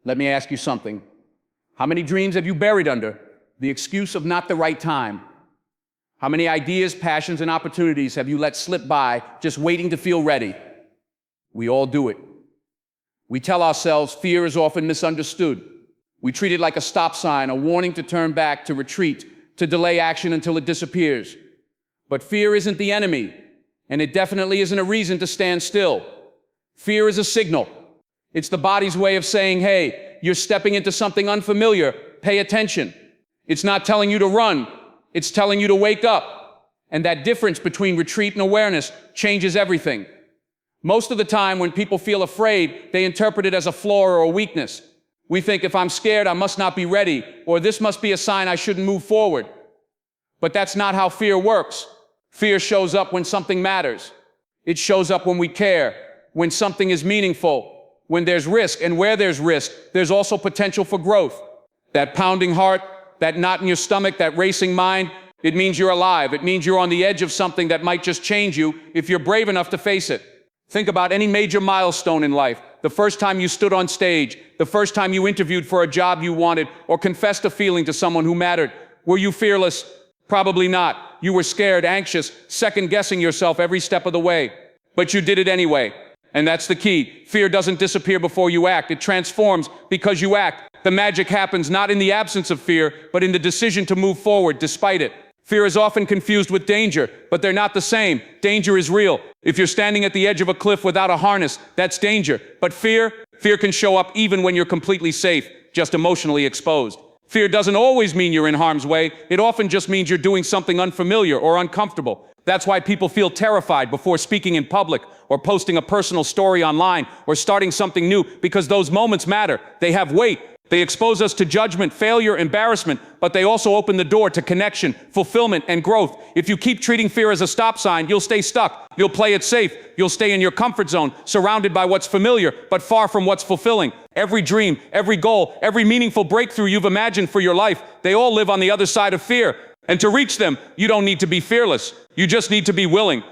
Let me ask you something. How many dreams have you buried under the excuse of not the right time? How many ideas, passions, and opportunities have you let slip by just waiting to feel ready? We all do it. We tell ourselves fear is often misunderstood. We treat it like a stop sign, a warning to turn back, to retreat, to delay action until it disappears. But fear isn't the enemy, and it definitely isn't a reason to stand still. Fear is a signal. It's the body's way of saying, hey, you're stepping into something unfamiliar. Pay attention. It's not telling you to run. It's telling you to wake up. And that difference between retreat and awareness changes everything. Most of the time when people feel afraid, they interpret it as a flaw or a weakness. We think if I'm scared, I must not be ready, or this must be a sign I shouldn't move forward. But that's not how fear works. Fear shows up when something matters. It shows up when we care, when something is meaningful, when there's risk, and where there's risk, there's also potential for growth. That pounding heart, that knot in your stomach, that racing mind, it means you're alive. It means you're on the edge of something that might just change you if you're brave enough to face it. Think about any major milestone in life. The first time you stood on stage, the first time you interviewed for a job you wanted, or confessed a feeling to someone who mattered. Were you fearless? Probably not. You were scared, anxious, second-guessing yourself every step of the way. But you did it anyway. And that's the key. Fear doesn't disappear before you act. It transforms because you act. The magic happens not in the absence of fear, but in the decision to move forward despite it. Fear is often confused with danger, but they're not the same. Danger is real. If you're standing at the edge of a cliff without a harness, that's danger. But fear can show up even when you're completely safe, just emotionally exposed. Fear doesn't always mean you're in harm's way. It often just means you're doing something unfamiliar or uncomfortable. That's why people feel terrified before speaking in public or posting a personal story online or starting something new, because those moments matter. They have weight. They expose us to judgment, failure, embarrassment, but they also open the door to connection, fulfillment, and growth. If you keep treating fear as a stop sign, you'll stay stuck. You'll play it safe. You'll stay in your comfort zone, surrounded by what's familiar, but far from what's fulfilling. Every dream, every goal, every meaningful breakthrough you've imagined for your life, they all live on the other side of fear. And to reach them, you don't need to be fearless. You just need to be willing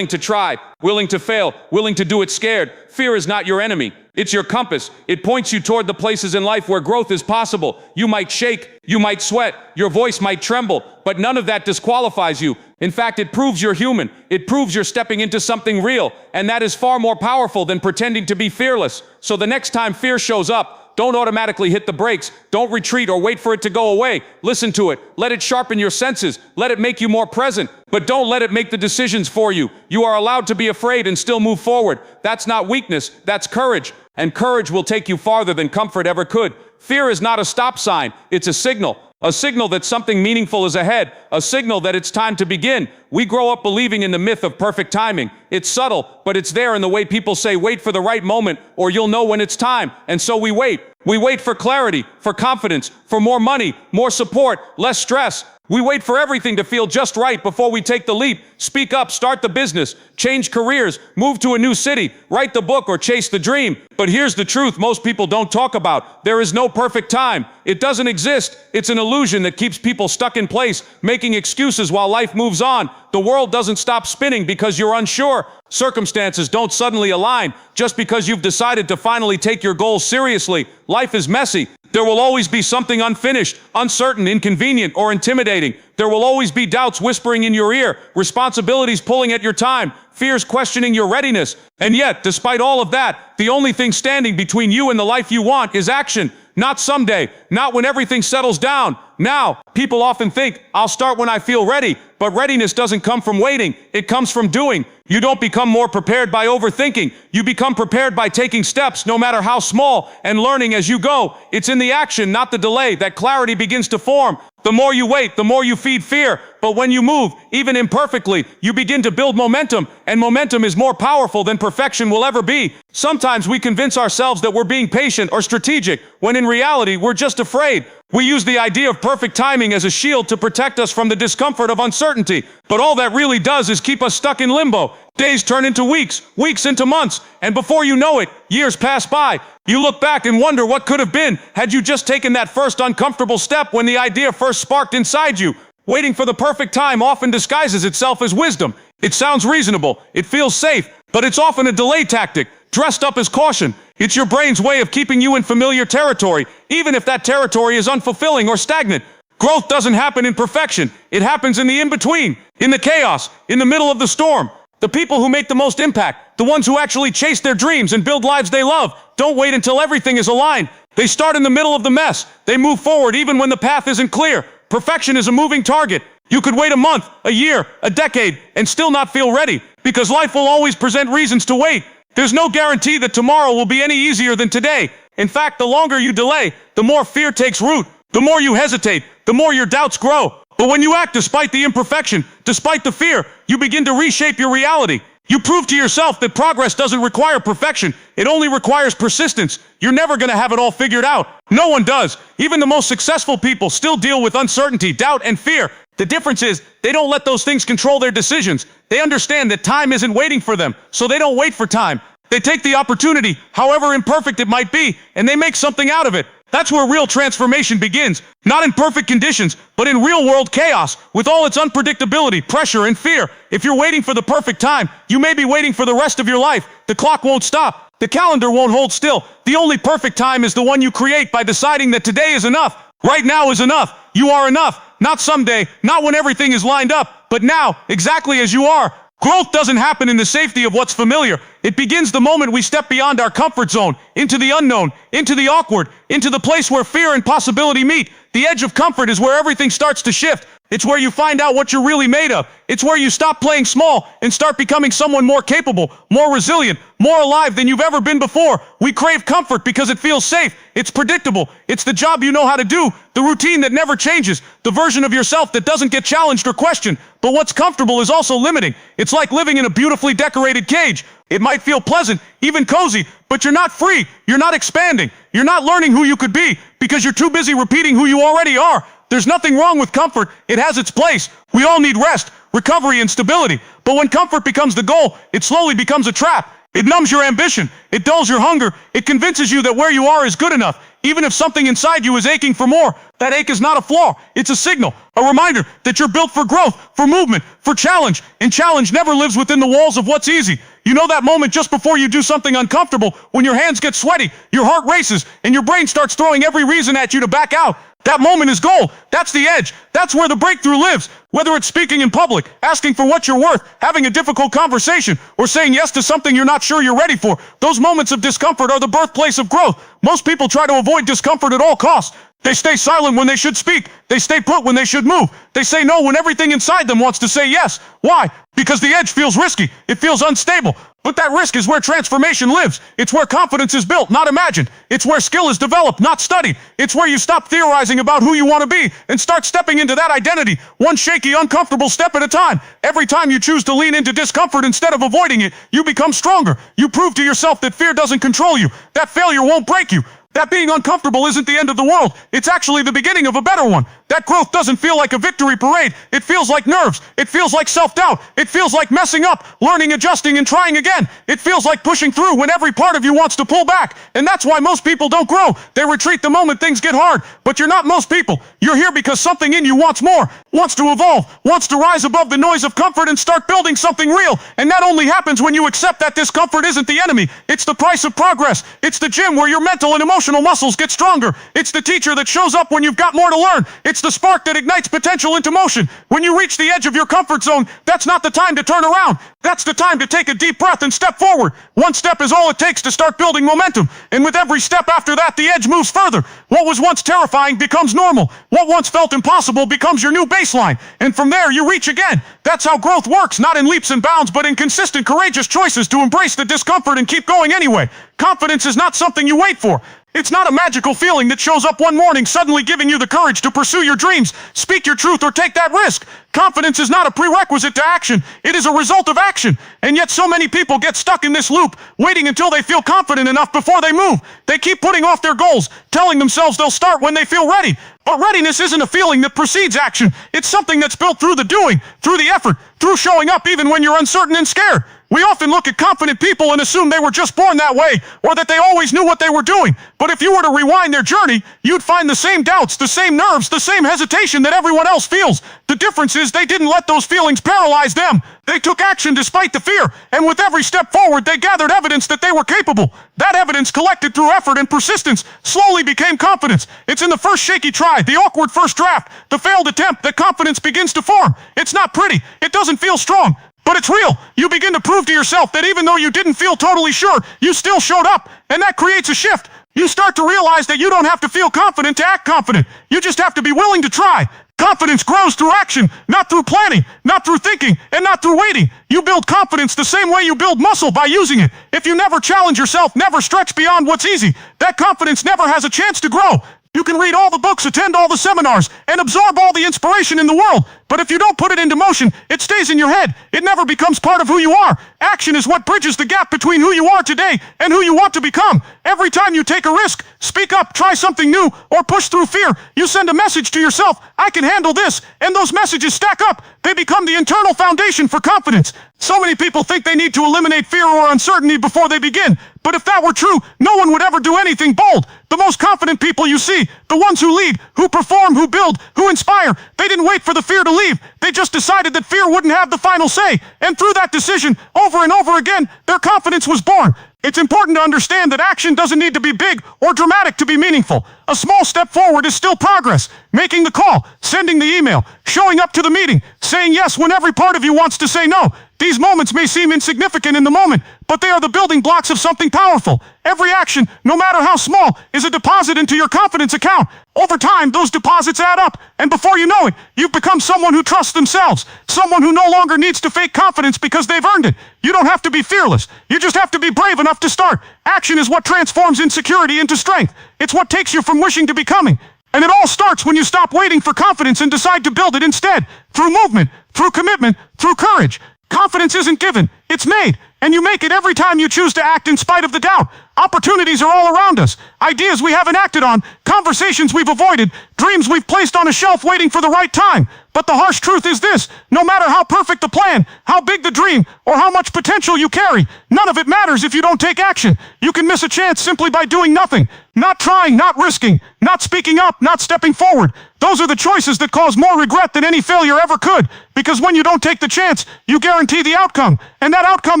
to try, willing to fail, willing to do it scared. Fear is not your enemy. It's your compass. It points you toward the places in life where growth is possible. You might shake, you might sweat, your voice might tremble, but none of that disqualifies you. In fact, it proves you're human. It proves you're stepping into something real, and that is far more powerful than pretending to be fearless. So the next time fear shows up, don't automatically hit the brakes. Don't retreat or wait for it to go away. Listen to it. Let it sharpen your senses. Let it make you more present. But don't let it make the decisions for you. You are allowed to be afraid and still move forward. That's not weakness. That's courage. And courage will take you farther than comfort ever could. Fear is not a stop sign. It's a signal. A signal that something meaningful is ahead. A signal that it's time to begin. We grow up believing in the myth of perfect timing. It's subtle, but it's there in the way people say, wait for the right moment, or you'll know when it's time. And so we wait. We wait for clarity, for confidence, for more money, more support, less stress. We wait for everything to feel just right before we take the leap, speak up, start the business, change careers, move to a new city, write the book, or chase the dream. But here's the truth most people don't talk about. There is no perfect time. It doesn't exist. It's an illusion that keeps people stuck in place, making excuses while life moves on. The world doesn't stop spinning because you're unsure. Circumstances don't suddenly align just because you've decided to finally take your goals seriously. Life is messy. There will always be something unfinished, uncertain, inconvenient, or intimidating. There will always be doubts whispering in your ear, responsibilities pulling at your time, fears questioning your readiness. And yet, despite all of that, the only thing standing between you and the life you want is action. Not someday, not when everything settles down. Now, people often think, I'll start when I feel ready, but readiness doesn't come from waiting. It comes from doing. You don't become more prepared by overthinking. You become prepared by taking steps, no matter how small, and learning as you go. It's in the action, not the delay, that clarity begins to form. The more you wait, the more you feed fear. But when you move, even imperfectly, you begin to build momentum, and momentum is more powerful than perfection will ever be. Sometimes we convince ourselves that we're being patient or strategic, when in reality, we're just afraid. We use the idea of perfect timing as a shield to protect us from the discomfort of uncertainty. But all that really does is keep us stuck in limbo. Days turn into weeks, weeks into months, and before you know it, years pass by. You look back and wonder what could have been had you just taken that first uncomfortable step when the idea first sparked inside you. Waiting for the perfect time often disguises itself as wisdom. It sounds reasonable, it feels safe, but it's often a delay tactic, dressed up as caution. It's your brain's way of keeping you in familiar territory, even if that territory is unfulfilling or stagnant. Growth doesn't happen in perfection. It happens in the in-between, in the chaos, in the middle of the storm. The people who make the most impact, the ones who actually chase their dreams and build lives they love, don't wait until everything is aligned. They start in the middle of the mess. They move forward even when the path isn't clear. Perfection is a moving target. You could wait a month, a year, a decade, and still not feel ready, because life will always present reasons to wait. There's no guarantee that tomorrow will be any easier than today. In fact, the longer you delay, the more fear takes root. The more you hesitate, the more your doubts grow. But when you act despite the imperfection, despite the fear, you begin to reshape your reality. You prove to yourself that progress doesn't require perfection. It only requires persistence. You're never going to have it all figured out. No one does. Even the most successful people still deal with uncertainty, doubt, and fear. The difference is, they don't let those things control their decisions. They understand that time isn't waiting for them, so they don't wait for time. They take the opportunity, however imperfect it might be, and they make something out of it. That's where real transformation begins. Not in perfect conditions, but in real-world chaos, with all its unpredictability, pressure, and fear. If you're waiting for the perfect time, you may be waiting for the rest of your life. The clock won't stop. The calendar won't hold still. The only perfect time is the one you create by deciding that today is enough. Right now is enough. You are enough. Not someday, not when everything is lined up, but now, exactly as you are. Growth doesn't happen in the safety of what's familiar. It begins the moment we step beyond our comfort zone, into the unknown, into the awkward, into the place where fear and possibility meet. The edge of comfort is where everything starts to shift. It's where you find out what you're really made of. It's where you stop playing small and start becoming someone more capable, more resilient, more alive than you've ever been before. We crave comfort because it feels safe. It's predictable. It's the job you know how to do, the routine that never changes, the version of yourself that doesn't get challenged or questioned. But what's comfortable is also limiting. It's like living in a beautifully decorated cage. It might feel pleasant, even cozy, but you're not free. You're not expanding. You're not learning who you could be because you're too busy repeating who you already are. There's nothing wrong with comfort. It has its place. We all need rest, recovery, and stability. But when comfort becomes the goal, it slowly becomes a trap. It numbs your ambition. It dulls your hunger. It convinces you that where you are is good enough. Even if something inside you is aching for more, that ache is not a flaw. It's a signal, a reminder that you're built for growth, for movement, for challenge. And challenge never lives within the walls of what's easy. You know that moment just before you do something uncomfortable, when your hands get sweaty, your heart races, and your brain starts throwing every reason at you to back out. That moment is gold. That's the edge. That's where the breakthrough lives. Whether it's speaking in public, asking for what you're worth, having a difficult conversation, or saying yes to something you're not sure you're ready for, those moments of discomfort are the birthplace of growth. Most people try to avoid discomfort at all costs. They stay silent when they should speak. They stay put when they should move. They say no when everything inside them wants to say yes. Why? Because the edge feels risky. It feels unstable. But that risk is where transformation lives. It's where confidence is built, not imagined. It's where skill is developed, not studied. It's where you stop theorizing about who you want to be and start stepping into that identity, one shaky, uncomfortable step at a time. Every time you choose to lean into discomfort instead of avoiding it, you become stronger. You prove to yourself that fear doesn't control you, that failure won't break you. That being uncomfortable isn't the end of the world. It's actually the beginning of a better one. That growth doesn't feel like a victory parade. It feels like nerves. It feels like self-doubt. It feels like messing up, learning, adjusting, and trying again. It feels like pushing through when every part of you wants to pull back. And that's why most people don't grow. They retreat the moment things get hard. But you're not most people. You're here because something in you wants more, wants to evolve, wants to rise above the noise of comfort and start building something real. And that only happens when you accept that discomfort isn't the enemy. It's the price of progress. It's the gym where your mental and emotional muscles get stronger. It's the teacher that shows up when you've got more to learn. It's the spark that ignites potential into motion. When you reach the edge of your comfort zone, that's not the time to turn around. That's the time to take a deep breath and step forward. One step is all it takes to start building momentum. And with every step after that, the edge moves further. What was once terrifying becomes normal. What once felt impossible becomes your new baseline. And from there, you reach again. That's how growth works, not in leaps and bounds, but in consistent, courageous choices to embrace the discomfort and keep going anyway. Confidence is not something you wait for. It's not a magical feeling that shows up one morning suddenly giving you the courage to pursue your dreams, speak your truth, or take that risk. Confidence is not a prerequisite to action. It is a result of action. And yet so many people get stuck in this loop, waiting until they feel confident enough before they move. They keep putting off their goals, telling themselves they'll start when they feel ready. But readiness isn't a feeling that precedes action. It's something that's built through the doing, through the effort, through showing up even when you're uncertain and scared. We often look at confident people and assume they were just born that way, or that they always knew what they were doing. But if you were to rewind their journey, you'd find the same doubts, the same nerves, the same hesitation that everyone else feels. The difference is they didn't let those feelings paralyze them. They took action despite the fear, and with every step forward, they gathered evidence that they were capable. That evidence, collected through effort and persistence, slowly became confidence. It's in the first shaky try, the awkward first draft, the failed attempt, that confidence begins to form. It's not pretty. It doesn't feel strong. But it's real. You begin to prove to yourself that even though you didn't feel totally sure, you still showed up, and that creates a shift. You start to realize that you don't have to feel confident to act confident. You just have to be willing to try. Confidence grows through action, not through planning, not through thinking, and not through waiting. You build confidence the same way you build muscle, by using it. If you never challenge yourself, never stretch beyond what's easy, that confidence never has a chance to grow. You can read all the books, attend all the seminars, and absorb all the inspiration in the world. But if you don't put it into motion, it stays in your head. It never becomes part of who you are. Action is what bridges the gap between who you are today and who you want to become. Every time you take a risk, speak up, try something new, or push through fear, you send a message to yourself, I can handle this, and those messages stack up. They become the internal foundation for confidence. So many people think they need to eliminate fear or uncertainty before they begin. But if that were true, no one would ever do anything bold. The most confident people you see, the ones who lead, who perform, who build, who inspire, they didn't wait for the fear to leave. They just decided that fear wouldn't have the final say. And through that decision, over and over again, their confidence was born. It's important to understand that action doesn't need to be big or dramatic to be meaningful. A small step forward is still progress. Making the call, sending the email, showing up to the meeting, saying yes when every part of you wants to say no. These moments may seem insignificant in the moment, but they are the building blocks of something powerful. Every action, no matter how small, is a deposit into your confidence account. Over time, those deposits add up, and before you know it, you've become someone who trusts themselves, someone who no longer needs to fake confidence because they've earned it. You don't have to be fearless. You just have to be brave enough to start. Action is what transforms insecurity into strength. It's what takes you from wishing to becoming. And it all starts when you stop waiting for confidence and decide to build it instead. Through movement, through commitment, through courage. Confidence isn't given, it's made. And you make it every time you choose to act in spite of the doubt. Opportunities are all around us. Ideas we haven't acted on, conversations we've avoided, dreams we've placed on a shelf waiting for the right time. But the harsh truth is this: no matter how perfect the plan, how big the dream, or how much potential you carry, none of it matters if you don't take action. You can miss a chance simply by doing nothing. Not trying, not risking, not speaking up, not stepping forward. Those are the choices that cause more regret than any failure ever could. Because when you don't take the chance, you guarantee the outcome. And that outcome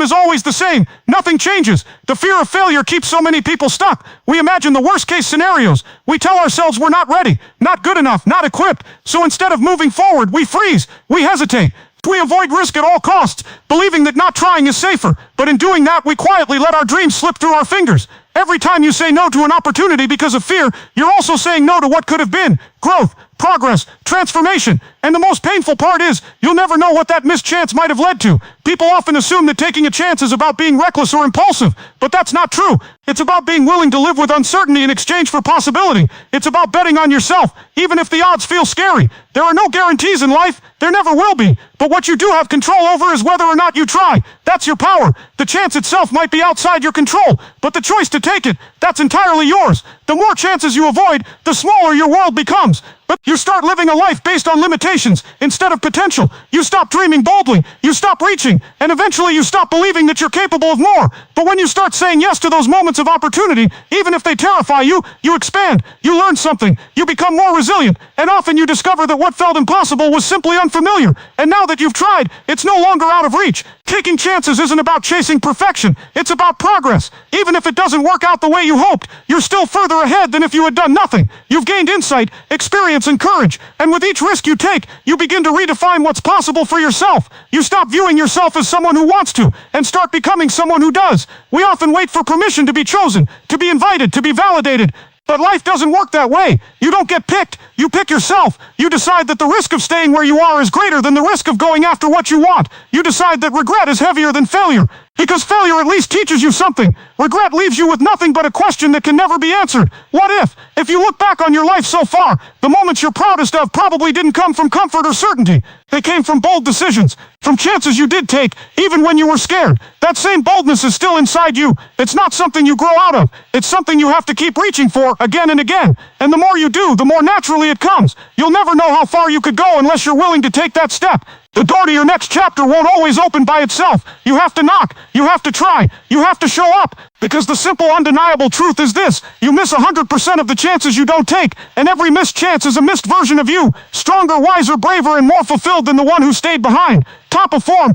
is always the same. Nothing changes. The fear of failure keeps so many people stuck. We imagine the worst case scenarios. We tell ourselves we're not ready, not good enough, not equipped. So instead of moving forward, we freeze, we hesitate. We avoid risk at all costs, believing that not trying is safer. But in doing that, we quietly let our dreams slip through our fingers. Every time you say no to an opportunity because of fear, you're also saying no to what could have been. Growth, progress, transformation. And the most painful part is, you'll never know what that missed chance might have led to. People often assume that taking a chance is about being reckless or impulsive, but that's not true. It's about being willing to live with uncertainty in exchange for possibility. It's about betting on yourself, even if the odds feel scary. There are no guarantees in life. There never will be. But what you do have control over is whether or not you try. That's your power. The chance itself might be outside your control, but the choice to take it, that's entirely yours. The more chances you avoid, the smaller your world becomes. But you start living a life based on limitations instead of potential. You stop dreaming boldly. You stop reaching. And eventually you stop believing that you're capable of more. But when you start saying yes to those moments of opportunity, even if they terrify you, you expand. You learn something. You become more resilient. And often you discover that what felt impossible was simply unfamiliar. And now that you've tried, it's no longer out of reach. Taking chances isn't about chasing perfection. It's about progress. Even if it doesn't work out the way you hoped, you're still further ahead than if you had done nothing. You've gained insight, experience, and courage. And with each risk you take, you begin to redefine what's possible for yourself. You stop viewing yourself as someone who wants to, and start becoming someone who does. We often wait for permission to be chosen, to be invited, to be validated. But life doesn't work that way. You don't get picked. You pick yourself. You decide that the risk of staying where you are is greater than the risk of going after what you want. You decide that regret is heavier than failure. Because failure at least teaches you something. Regret leaves you with nothing but a question that can never be answered. What if? If you look back on your life so far, the moments you're proudest of probably didn't come from comfort or certainty. They came from bold decisions, from chances you did take, even when you were scared. That same boldness is still inside you. It's not something you grow out of. It's something you have to keep reaching for again and again. And the more you do, the more naturally it comes. You'll never know how far you could go unless you're willing to take that step. The door to your next chapter won't always open by itself. You have to knock. You have to try. You have to show up. Because the simple, undeniable truth is this: you miss 100% of the chances you don't take, and every missed chance is a missed version of you. Stronger, wiser, braver, and more fulfilled than the one who stayed behind. Top of form,